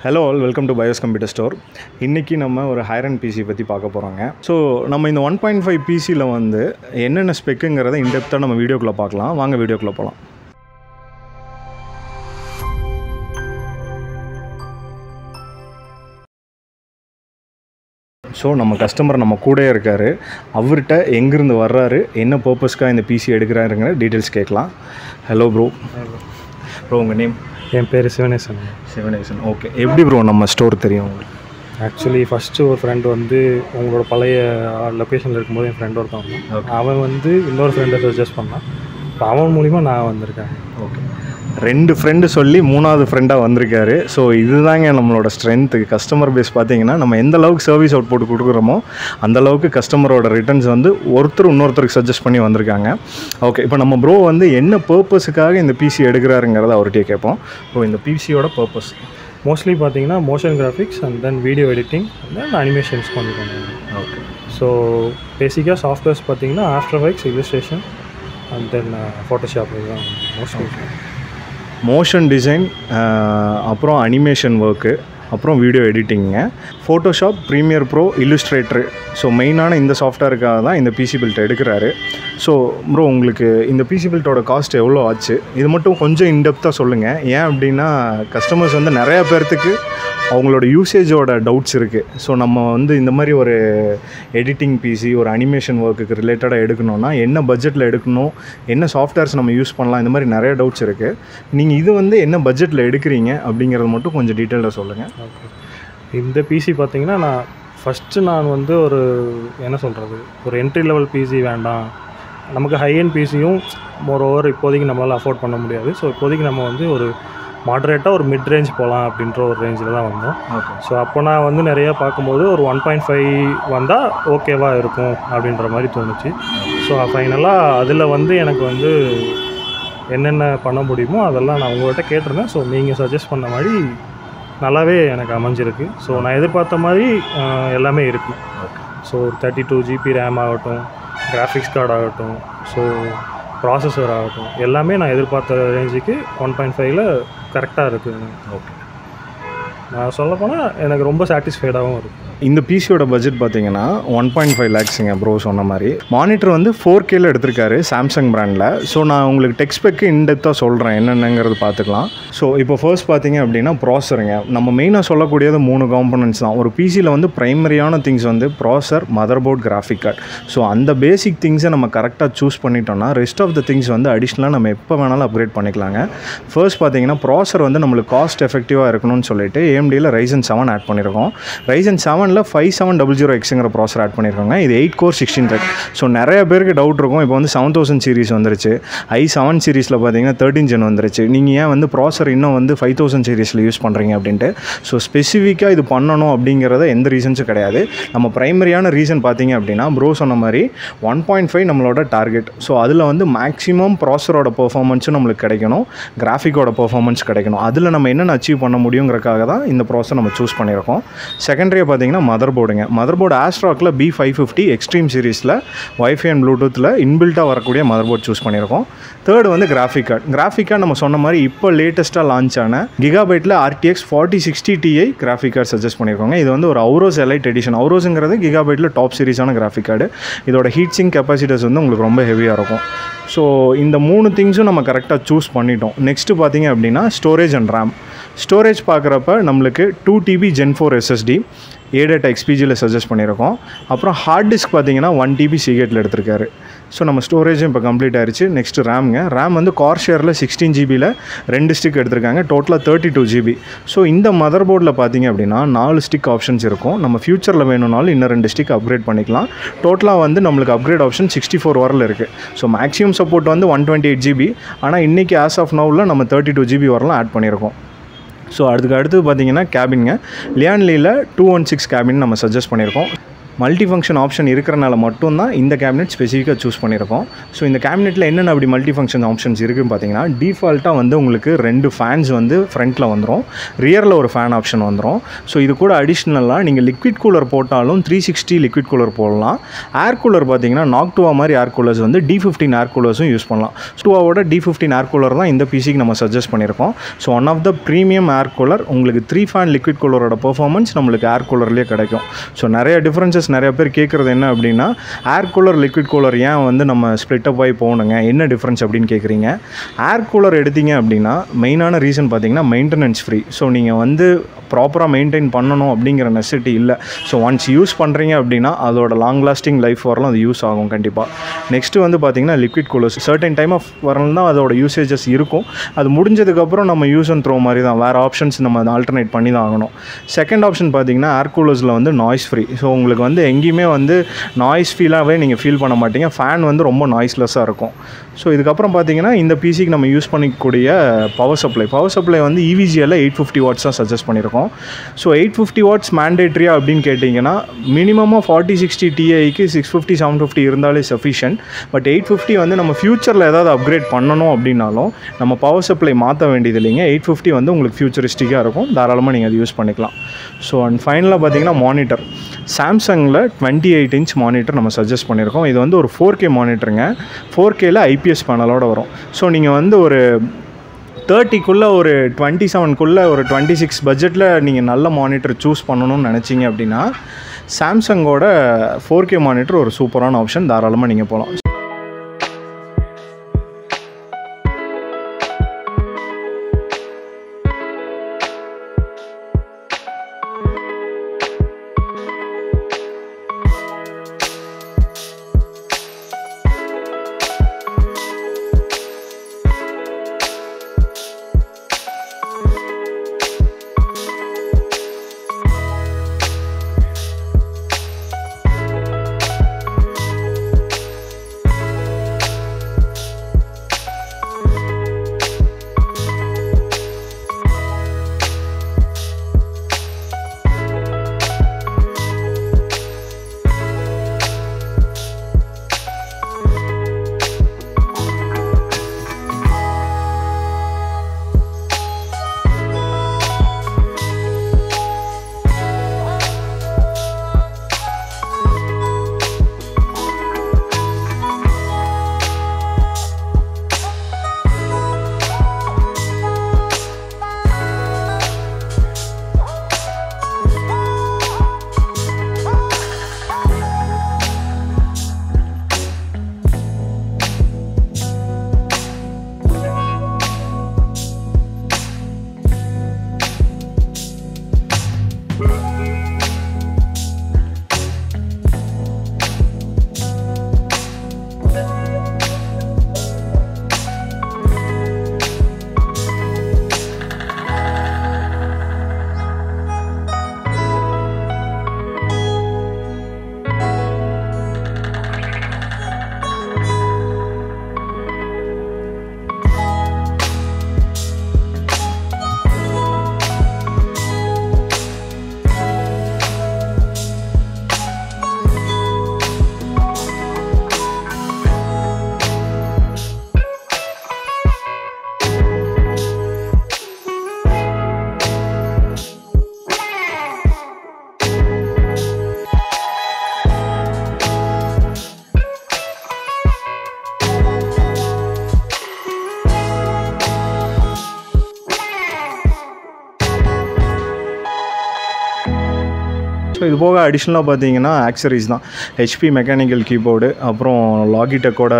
Hello all, welcome to BYOS Computer Store. இன்னைக்கு நம்ம ஒரு higher end PC பத்தி பார்க்க போறோங்க. ஸோ நம்ம இந்த 1.5 PCல வந்து என்னென்ன ஸ்பெக்குங்கிறத இன்டெப்த்தா நம்ம வீடியோக்குள்ள பார்க்கலாம். வாங்க வீடியோக்குள்ள போலாம். ஸோ நம்ம கஸ்டமர் நம்ம கூடயே இருக்காரு. அவர்கிட்ட எங்கிருந்து வர்றாரு, என்ன பர்பஸ்க்காக இந்த PC எடுக்கிறாருங்கிற டீட்டெயில்ஸ் கேட்கலாம். Hello bro. ப்ரோ உங்கள் நேம்? என் பேர் சிவனேசன். ஓகே. எப்படி ப்ரோ நம்ம ஸ்டோர் தெரியும் உங்களுக்கு? ஆக்சுவலி ஃபஸ்ட்டு ஒரு ஃப்ரெண்டு வந்து உங்களோட பழைய லொக்கேஷனில் இருக்கும்போது என் ஃப்ரெண்டு ஒருத்தன் வந்தான். அவன் வந்து இன்னொரு ஃப்ரெண்டை சஜஸ்ட் பண்ணான். இப்போ அவன் மூலிமா நான் வந்திருக்கேன். ஓகே. 2 ஃப்ரெண்டு சொல்லி 3வது ஃப்ரெண்டாக வந்திருக்காரு. ஸோ இதுதாங்க நம்மளோட ஸ்ட்ரென்த்து. கஸ்டமர் பேஸ் பார்த்தீங்கன்னா நம்ம எந்த அளவுக்கு சர்வீஸ் அவுட் போட்டு கொடுக்குறோமோ அந்தளவுக்கு கஸ்டமரோட ரிட்டர்ன்ஸ் வந்து ஒருத்தர் இன்னொருத்தருக்கு சஜஸ்ட் பண்ணி வந்திருக்காங்க. ஓகே, இப்போ நம்ம ப்ரோ வந்து என்ன பர்பஸுக்காக இந்த பிசி எடுக்கிறாருங்கிறத அவர்கிட்டே கேட்போம். ப்ரோ இந்த பிசியோட பர்பஸ் மோஸ்ட்லி பார்த்தீங்கன்னா motion graphics and then video editing and then animations கொஞ்சம் பண்ணுவாங்க. ஓகே. ஸோ பேசிக்காக சாஃப்ட்வேர்ஸ் பார்த்தீங்கன்னா After Effects, illustration and then Photoshop இதுதான் மோஸ்ட்லி. மோஷன் டிசைன், அப்புறம் அனிமேஷன் ஒர்க்கு, அப்புறம் வீடியோ எடிட்டிங்க, Photoshop, Premiere Pro, Illustrator. So மெயினான இந்த சாஃப்ட்வேருக்காக தான் இந்த பிசி பில்ட் எடுக்கிறாரு. ஸோ ப்ரோ உங்களுக்கு இந்த பிசி பில்ட்டோட காஸ்ட் எவ்வளோ ஆச்சு, இது மட்டும் கொஞ்சம் இன்டெப்த்தாக சொல்லுங்கள். ஏன் அப்படின்னா கஸ்டமர்ஸ் வந்து நிறையா பேர்த்துக்கு அவங்களோட யூசேஜோட டவுட்ஸ் இருக்குது. ஸோ நம்ம வந்து இந்த மாதிரி ஒரு எடிட்டிங் பிசி, ஒரு அனிமேஷன் ஒர்க்குக்கு ரிலேட்டடாக எடுக்கணும்னா என்ன பட்ஜெட்டில் எடுக்கணும், என்ன சாஃப்ட்வேர்ஸ் நம்ம யூஸ் பண்ணலாம், இந்த மாதிரி நிறைய டவுட்ஸ் இருக்குது. நீங்கள் இது வந்து என்ன பட்ஜெட்டில் எடுக்கிறீங்க அப்படிங்கிறது மட்டும் கொஞ்சம் டீட்டெயிலாக சொல்லுங்கள். ஓகே. இந்த பிசி பார்த்தீங்கன்னா நான் வந்து ஒரு என்ன சொல்கிறது, ஒரு என்ட்ரி லெவல் பிசி வேண்டாம், நமக்கு ஹை எண்ட் பிசியும் மோரோவர் இப்போதைக்கு நம்மளால் அஃபோர்ட் பண்ண முடியாது. ஸோ இப்போதைக்கு நம்ம வந்து ஒரு மாடரேட்டாக ஒரு மிட் ரேஞ்ச் போகலாம் அப்படின்ற ஒரு ரேஞ்சில் தான் வந்தோம். ஓகே. ஸோ அப்போ நான் வந்து நிறையா பார்க்கும்போது ஒரு 1.5 வந்தால் ஓகேவாக இருக்கும் அப்படின்ற மாதிரி தோணுச்சு. ஸோ ஃபைனலாக அதில் வந்து எனக்கு வந்து என்னென்ன பண்ண முடியுமோ அதெல்லாம் நான் உங்கள்கிட்ட கேட்டிருந்தேன். ஸோ நீங்கள் சஜஸ்ட் பண்ண மாதிரி நல்லாவே எனக்கு அமைஞ்சிருக்கு. ஸோ நான் எதிர்பார்த்த மாதிரி எல்லாமே இருக்குது. ஸோ 32 GB ரேம் ஆகட்டும், கிராஃபிக்ஸ் கார்டு ஆகட்டும், ஸோ ப்ராசஸர் ஆகட்டும், எல்லாமே நான் எதிர்பார்த்த ரேஞ்சுக்கு 1.5ல் கரெக்டாக இருக்குது. ஓகே. நான் சொல்லப்போனால் எனக்கு ரொம்ப சாட்டிஸ்ஃபைடாகவும் இருக்குது. இந்த பிசியோட பட்ஜெட் பார்த்தீங்கன்னா 1.5 lakhsங்க ப்ரோ சொன்ன மாதிரி. மானிட்டர் வந்து 4Kல எடுத்திருக்காரு சாம்சங் பிராண்டில். ஸோ நான் உங்களுக்கு டெக் ஸ்பெக்கு இன்டெப்த்தாக சொல்கிறேன் என்னென்னங்கிறது பார்த்துக்கலாம். ஸோ இப்போ ஃபர்ஸ்ட் பார்த்தீங்க அப்படின்னா ப்ராசருங்க. நம்ம மெயினாக சொல்லக்கூடியது 3 காம்பனன்ட்ஸ் தான். ஒரு பிசியில் வந்து ப்ரைமரியான திங்ஸ் வந்து processor, motherboard, graphic card. So அந்த பேசிக் திங்ஸை நம்ம கரெக்டாக சூஸ் பண்ணிட்டோம்னா ரெஸ்ட் ஆஃப் த திங்ஸ் வந்து அடிஷ்னலாக நம்ம எப்போ வேணாலும் அப்கிரேட் பண்ணிக்கலாங்க. ஃபர்ஸ்ட் பார்த்தீங்கன்னா ப்ராசர் வந்து நம்மளுக்கு காஸ்ட் எஃபெக்டிவாக இருக்கணும்னு சொல்லிட்டு AMDயில் Ryzen 7 ஆட் பண்ணியிருக்கோம். Ryzen 7 5700Xங்கிற ப்ராசர் ஆட் பண்ணியிருக்காங்க. இது 8 core 16 thread. ஸோ நிறைய பேருக்கு டவுட் இருக்கும், இப்போ வந்து 7000 சீரிஸ் வந்துருச்சு, i7 சீரிஸில் பார்த்தீங்கன்னா 13 Gen வந்துருச்சு, நீங்கள் ஏன் வந்து ப்ராசர் இன்னும் வந்து 5000 சீரிஸில் யூஸ் பண்ணுறீங்க அப்படின்ட்டு. ஸோ ஸ்பெசிஃபிக்காக இது பண்ணணும் அப்படிங்கிறத எந்த ரீசன்ஸும் கிடையாது. நம்ம ப்ரைமரியான ரீசன் பார்த்தீங்க அப்படின்னா ப்ரோ சொன்ன மாதிரி 1.5 நம்மளோட டார்கெட். ஸோ அதில் வந்து மேக்ஸிமம் ப்ராசரோட பெர்ஃபார்மன்ஸும் நம்மளுக்கு கிடைக்கணும், கிராஃபிக்கோட பெர்ஃபார்மன்ஸ் கிடைக்கணும். அதில் நம்ம என்னென்ன அச்சீவ் பண்ண முடியுங்கிறக்காக தான் இந்த ப்ராசர் நம்ம சூஸ் பண்ணியிருக்கோம். செகண்டரியாக பார்த்தீங்கன்னா மதர் போர்டுங்க. மதர் போர்டு ஆஸ்ட்ராக்கில் B550 எக்ஸ்ட்ரீம் சீரிஸில் வைஃபை அண்ட் ப்ளூடூத்தில் இன்பில்ட்டாக வரக்கூடிய மதர் போர்டு சூஸ் பண்ணியிருக்கோம். தேர்டு வந்து கிராஃபிக் கார்டு நம்ம சொன்ன மாதிரி இப்போ லேட்டஸ்ட்டாக லான்ச் ஆன கிகாபைட்டில் RTX 4060 Ti graphic card suggest பண்ணியிருக்கோங்க. இது வந்து ஒரு அவுரோஸ் எலைட் எடிஷன். அவுரோஸுங்கிறது கிகாபைட்டில் டாப் சீரிஸான கிராஃபிக் கார்டு. இதோட ஹீட் சிங்க் கெப்பாசிட்டர்ஸ் வந்து உங்களுக்கு ரொம்ப ஹெவியாக இருக்கும். ஸோ இந்த 3 திங்ஸும் நம்ம கரெக்டாக சூஸ் பண்ணிட்டோம். நெக்ஸ்ட்டு பார்த்தீங்க அப்படின்னா ஸ்டோரேஜ் அண்ட் ரேம். ஸ்டோரேஜ் பார்க்குறப்ப நம்மளுக்கு 2 TB Gen 4 SSD ADATA XPGயில் suggest பண்ணியிருக்கோம். அப்புறம் ஹார்ட் டிஸ்க் பார்த்தீங்கன்னா 1 TB Seagateல எடுத்திருக்காரு. ஸோ நம்ம ஸ்டோரேஜும் இப்போ கம்ப்ளீட் ஆயிடுச்சு. நெக்ஸ்ட்டு ரேம்ங்க. ரேம் வந்து கார்ஷேரில் 16 GBயில் 2 ஸ்டிக் எடுத்திருக்காங்க, டோட்டலாக 32 GB. ஸோ இந்த மதர் போர்டில் பார்த்தீங்க அப்படின்னா 4 ஸ்டிக் ஆப்ஷன்ஸ் இருக்கும். நம்ம ஃபியூச்சரில் வேணும்னாலும் இன்னும் 2 ஸ்டிக் அப்கிரேட் பண்ணிக்கலாம். டோட்டலாக வந்து நம்மளுக்கு அப்கிரேட் ஆப்ஷன் 64 வரல இருக்குது. ஸோ மேக்ஸிமம் சப்போர்ட் வந்து 128 GB. ஆனால் இன்றைக்கி ஆஸ் ஆஃப் நவுவில் நம்ம 32 GB வரலாம் ஆட் பண்ணியிருக்கோம். ஸோ அடுத்து பார்த்தீங்கன்னா கேபின்ங்க. லியான்லியில் 216 கேபின் நம்ம சஜஸ்ட் பண்ணியிருக்கோம். மல்டி ஃபங்க்ஷன் ஆப்ஷன் இருக்கிறனால மட்டும்தான் இந்த கேபினெட் ஸ்பெசிஃபிக்காக சூஸ் பண்ணியிருக்கோம். ஸோ இந்த கேபினெட்டில் என்னென்ன அப்படி மல்டி ஃபங்க்ஷன் ஆப்ஷன்ஸ் இருக்குதுன்னு பார்த்தீங்கன்னா, டிஃபால்ட்டாக வந்து உங்களுக்கு 2 ஃபேன்ஸ் வந்து ஃப்ரண்ட்டில் வந்துடும், ரியரில் ஒரு ஃபேன் ஆப்ஷன் வந்துடும். ஸோ இது கூட அடிஷ்னலாக நீங்கள் லிக்விட் கூலர் போட்டாலும் 360 லிக்விட் கூலர் போடலாம். ஏர் கூலர் பார்த்தீங்கன்னா நாக்டுவா மாதிரி ஏர் கூலர்ஸ் வந்து D15 ஏர் கூலர்ஸும் யூஸ் பண்ணலாம். ஸ்டுவாவோட D15 ஏர் கூலர் தான் இந்த பிசிக்கு நம்ம சஜஸ்ட் பண்ணியிருக்கோம். So one of the premium air cooler, உங்களுக்கு 3 ஃபேன் லிக்விட் கூலரோட பெர்ஃபார்மன்ஸ் நம்மளுக்கு ஏர் கூலர்லேயே கிடைக்கும். ஸோ நிறைய டிஃப்ரென்சஸ் நிறைய பேர் கேட்குறது என்ன அப்படின்னா, ஏர் கூலர் லிக்விட் கூலர் ஏன் வந்து நம்ம ஸ்ப்ளிட் அப் ஆகி போகணுங்க, என்ன டிஃப்ரென்ஸ் அப்படின்னு கேட்குறீங்க. ஏர் கூலர் எடுத்தீங்க அப்படின்னா மெயினான ரீசன் பார்த்தீங்கன்னா மெயின்டெனன்ஸ் ஃப்ரீ. ஸோ நீங்கள் வந்து ப்ராப்பராக மெயின்டைன் பண்ணணும் அப்படிங்கிற நெசசிட்டி இல்லை. ஸோ ஒன்ஸ் யூஸ் பண்ணுறீங்க அப்படின்னா அதோட லாங் லாஸ்டிங் லைஃப் வரலாம் அது யூஸ் ஆகும் கண்டிப்பாக. நெக்ஸ்ட்டு வந்து பார்த்திங்கன்னா liquid coolers certain time off வரலாம் தான் அதோட யூசேஜஸ் இருக்கும். அது முடிஞ்சதுக்கப்புறம் நம்ம யூஸ் அண்ட் த்ரோ மாதிரி தான், வேறு ஆப்ஷன்ஸ் நம்ம அதை ஆல்டர்னேட் பண்ணி தான் ஆகணும். செகண்ட் ஆப்ஷன் பார்த்திங்கன்னா ஏர் கூலர்ஸில் வந்து நாய்ஸ் ஃப்ரீ. ஸோ உங்களுக்கு வந்து எங்கேயுமே வந்து நாய்ஸ் ஃபீலாகவே நீங்கள் ஃபீல் பண்ண மாட்டீங்க. ஃபேன் வந்து ரொம்ப நாய்ஸ்லெஸ்ஸாக இருக்கும். ஸோ இதுக்கப்புறம் பார்த்தீங்கன்னா இந்த பிசிக்கு நம்ம யூஸ் பண்ணிக்கக்கூடிய பவர் சப்ளை வந்து EVGAல 850 வாட்ஸ் தான் சஜஸ்ட் பண்ணியிருக்கோம். ஸோ 850 வாட்ஸ் மேண்டேட்ரியா அப்படின்னு கேட்டிங்கன்னா மினிமமாக 4060 Tiக்கு 650 750 இருந்தாலே சஃபிஷியன்ட். பட் 850 வந்து நம்ம ஃப்யூச்சரில் ஏதாவது அப்கிரேட் பண்ணணும் அப்படின்னாலும் நம்ம பவர் சப்ளை மாற்ற வேண்டியது இல்லைங்க. 850 வந்து உங்களுக்கு ஃபியூச்சரிஸ்டிக்காக இருக்கும், தாராளமாக நீங்கள் அதை யூஸ் பண்ணிக்கலாம். ஸோ அண்ட் ஃபைனலாக பார்த்தீங்கன்னா மானிட்டர், சாம்சங்கில் 28 இன்ச் மானிட்டர் நம்ம சஜஸ்ட் பண்ணியிருக்கோம். இது வந்து ஒரு 4K மானிட்டருங்க. 4Kல IPS பேனலோடு வரும். ஸோ நீங்கள் வந்து ஒரு 30க்குள்ளே ஒரு 27க்குள்ளே ஒரு 26 பட்ஜெட்டில் நீங்கள் நல்ல மானிட்டர் சூஸ் பண்ணணும்னு நினச்சிங்க அப்படின்னா சாம்சங்கோட 4K மானிட்டர் ஒரு சூப்பரான ஆப்ஷன், தாராளமாக நீங்கள் போகலாம். ஸோ இது போக அடிஷ்னலாக பார்த்தீங்கன்னா ஆக்சரிஸ் தான், HP மெக்கானிக்கல் கீபோர்டு, அப்புறம் லாகிடெக்கோட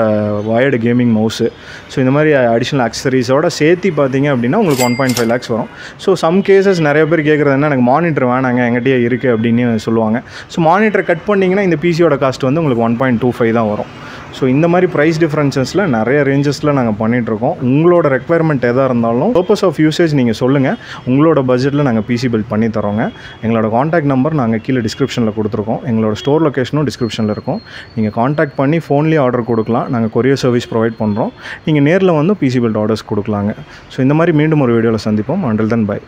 வயர்டு கேமிங் மவுஸு. ஸோ இந்த மாதிரி அடிஷ்னல் ஆக்சரிஸோட சேர்த்து பார்த்தீங்க அப்படின்னா உங்களுக்கு 1.5 lakhs வரும். ஸோ சம் கேசஸ் நிறைய பேர் கேட்குறது என்ன, எனக்கு மானிட்டர் வேணாங்க எங்கிட்டே இருக்குது அப்படின்னு சொல்லுவாங்க. ஸோ மானிட்டர் கட் பண்ணிங்கன்னா இந்த பிசியோட காஸ்ட் வந்து உங்களுக்கு 1.25 தான் வரும். ஸோ இந்த மாதிரி ப்ரைஸ் டிஃப்ரென்சஸில் நிறைய ரேஞ்சஸில் நாங்கள் பண்ணிகிட்ருக்கோம். உங்களோட ரெக்குவயர்மெண்ட் எதாக இருந்தாலும் பர்பஸ் ஆஃப் யூசேஜ் நீங்கள் சொல்லுங்கள், உங்களோட பட்ஜெட்டில் நாங்கள் பிசி பில்ட் பண்ணி தரோங்க. எங்களோட காண்டாக்ட் நம்பர் நாங்கள் கீழே டிஸ்கிரிப்ஷனில் கொடுத்துருக்கோம். எங்களோட ஸ்டோர் லொக்கேஷனும் டிஸ்கிரிப்ஷனில் இருக்கும். நீங்கள் காண்டாக்ட் பண்ணி ஃபோன்லேயே ஆர்டர் கொடுக்கலாம். நாங்கள் கொரியர் சர்வீஸ் ப்ரொவைட் பண்ணுறோம். நீங்கள் நேரில் வந்து பிசி பில்ட் ஆர்டர்ஸ் கொடுக்கலாங்க. ஸோ இந்த மாதிரி மீண்டும் ஒரு வீடியோவில் சந்திப்போம். Until then by.